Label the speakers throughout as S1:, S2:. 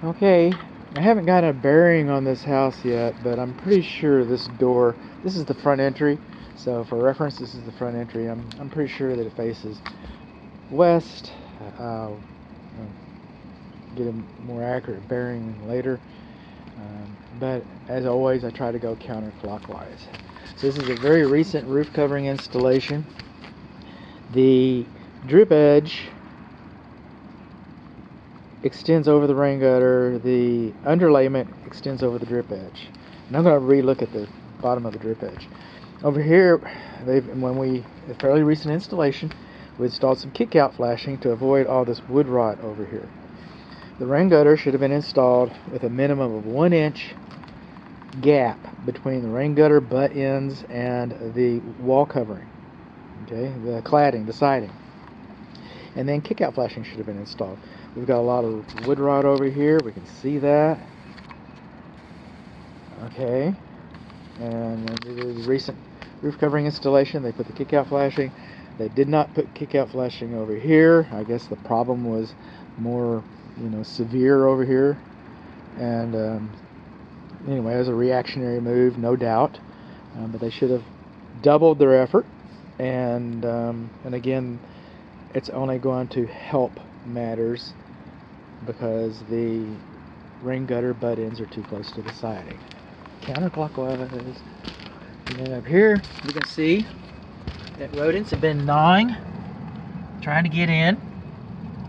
S1: Okay, I haven't got a bearing on this house yet, but I'm pretty sure this door, this is the front entry. So for reference, this is the front entry. I'm pretty sure that it faces west. I'll get a more accurate bearing later. But as always, I try to go counterclockwise. So this is a very recent roof covering installation. The drip edge extends over the rain gutter, the underlayment extends over the drip edge. And I'm going to re-look at the bottom of the drip edge. Over here, a fairly recent installation, we installed some kick-out flashing to avoid all this wood rot over here. The rain gutter should have been installed with a minimum of 1 inch gap between the rain gutter butt ends and the wall covering, okay, the cladding, the siding. And then kick-out flashing should have been installed. We've got a lot of wood rot over here. We can see that. Okay. And the recent roof covering installation, they put the kick-out flashing. They did not put kick-out flashing over here. I guess the problem was more, severe over here. And anyway, it was a reactionary move, no doubt. But they should have doubled their effort. And again, it's only going to help matters because the rain gutter butt ends are too close to the siding. Counterclockwise. And then up here, you can see that rodents have been gnawing, trying to get in.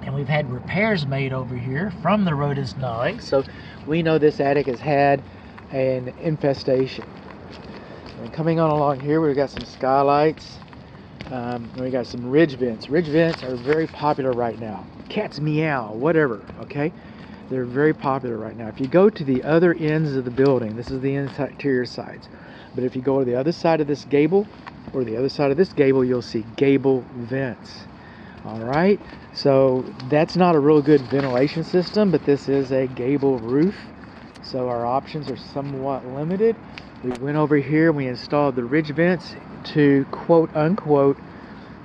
S1: And we've had repairs made over here from the rodents gnawing. So we know this attic has had an infestation. And coming on along here, we've got some skylights. We got some ridge vents. Ridge vents are very popular right now. Cats meow, whatever, okay? They're very popular right now. If you go to the other ends of the building, this is the interior sides, but if you go to the other side of this gable or the other side of this gable, you'll see gable vents. All right, so that's not a real good ventilation system, but this is a gable roof, so our options are somewhat limited. We went over here and we installed the ridge vents to quote unquote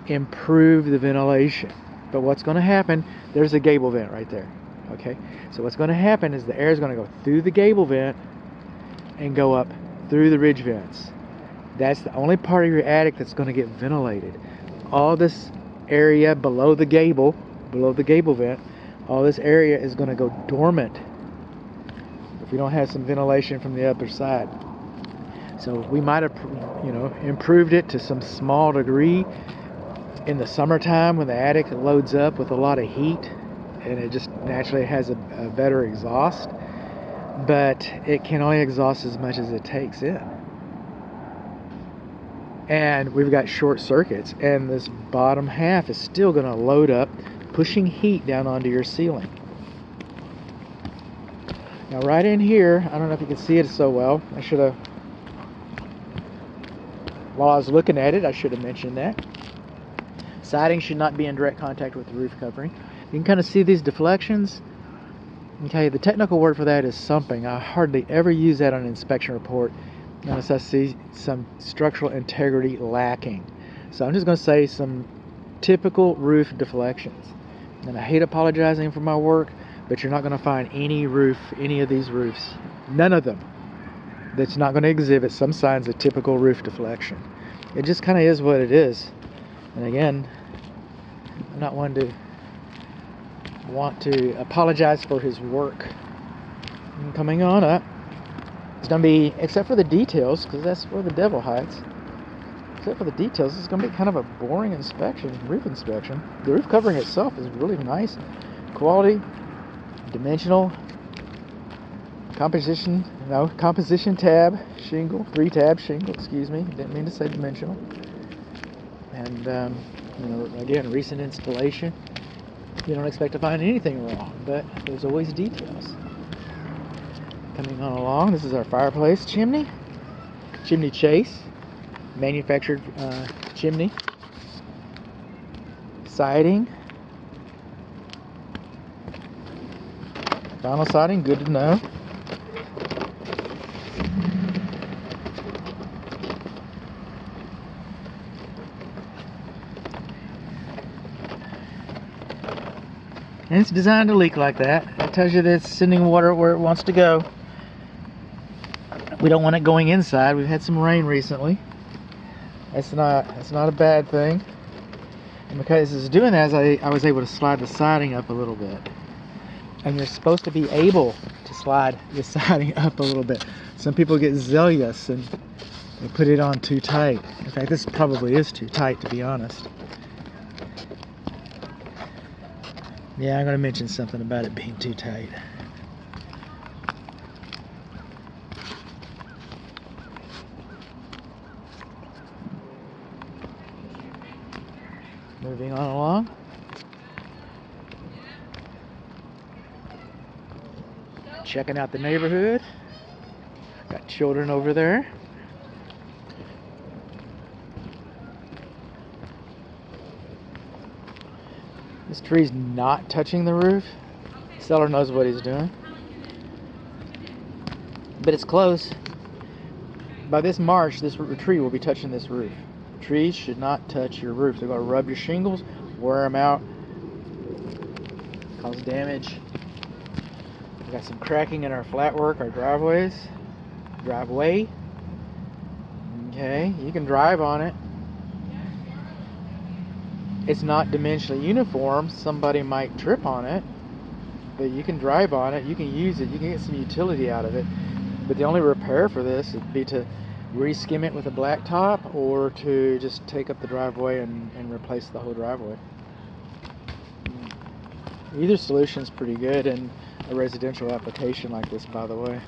S1: improve the ventilation. But what's going to happen, there's a gable vent right there. Okay, so what's going to happen is the air is going to go through the gable vent and go up through the ridge vents. That's the only part of your attic that's going to get ventilated. All this area below the gable vent, all this area is going to go dormant if you don't have some ventilation from the other side. So we might have, improved it to some small degree in the summertime when the attic loads up with a lot of heat and it just naturally has a better exhaust, but it can only exhaust as much as it takes in. And we've got short circuits, and this bottom half is still going to load up, pushing heat down onto your ceiling. Now right in here, I don't know if you can see it so well, while I was looking at it, I should have mentioned that. Siding should not be in direct contact with the roof covering. You can kind of see these deflections. Okay, the technical word for that is sumping. I hardly ever use that on an inspection report unless I see some structural integrity lacking. So I'm just going to say some typical roof deflections. And I hate apologizing for my work, but you're not going to find any of these roofs, none of them, that's not going to exhibit some signs of typical roof deflection. It just kind of is what it is. And again, I'm not one to want to apologize for his work. And coming on up, it's going to be, except for the details, because that's where the devil hides, except for the details, it's going to be kind of a boring roof inspection. The roof covering itself is really nice, quality, dimensional, composition tab shingle, 3-tab shingle, excuse me, didn't mean to say dimensional. And again, recent installation. You don't expect to find anything wrong, but there's always details. Coming on along, this is our fireplace chimney chase, manufactured chimney, siding, vinyl siding, good to know. And it's designed to leak like that. It tells you that it's sending water where it wants to go. We don't want it going inside. We've had some rain recently. That's not a bad thing. And because it's doing that, I was able to slide the siding up a little bit. And you're supposed to be able to slide the siding up a little bit. Some people get zealous and they put it on too tight. In fact, this probably is too tight, to be honest. Yeah, I'm going to mention something about it being too tight. Moving on along. Checking out the neighborhood. Got children over there. This tree's not touching the roof. The seller knows what he's doing. But it's close. By this March, this tree will be touching this roof. Trees should not touch your roof. They're going to rub your shingles, wear them out, cause damage. We got some cracking in our flatwork, our driveway. Okay, you can drive on it. It's not dimensionally uniform. Somebody might trip on it, but you can drive on it. You can use it. You can get some utility out of it. But the only repair for this would be to re-skim it with a blacktop, or to just take up the driveway and replace the whole driveway. Either solution's pretty good in a residential application like this, by the way.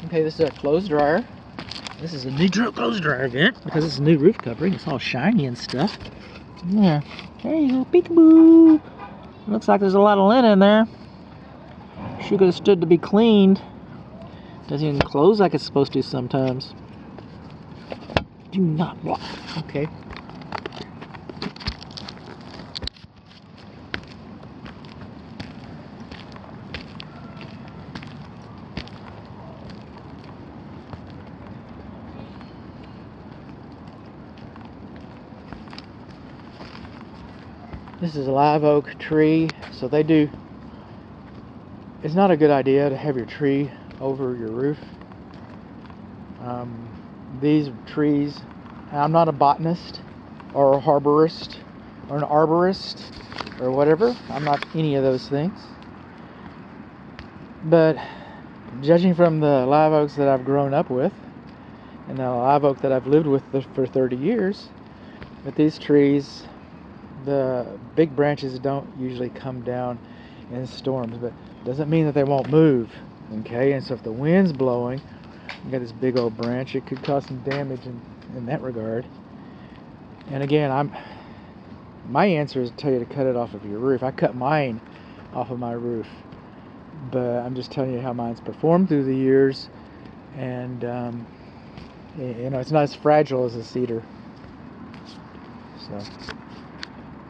S1: Okay, this is a clothes dryer. This is a new clothes dryer vent because it's a new roof covering. It's all shiny and stuff. Yeah. There you go, peekaboo. Looks like there's a lot of lint in there. Should have stood to be cleaned. Doesn't even close like it's supposed to sometimes. Do not block. Okay. This is a live oak tree, so they do. It's not a good idea to have your tree over your roof. These trees, I'm not a botanist or a arborist or an arborist or whatever. I'm not any of those things. But judging from the live oaks that I've grown up with and the live oak that I've lived with for 30 years, that these trees, the big branches don't usually come down in storms, but it doesn't mean that they won't move. Okay, and so if the wind's blowing, you got this big old branch, it could cause some damage in that regard. And again, my answer is to tell you to cut it off of your roof. I cut mine off of my roof, but I'm just telling you how mine's performed through the years, and you know, it's not as fragile as a cedar. So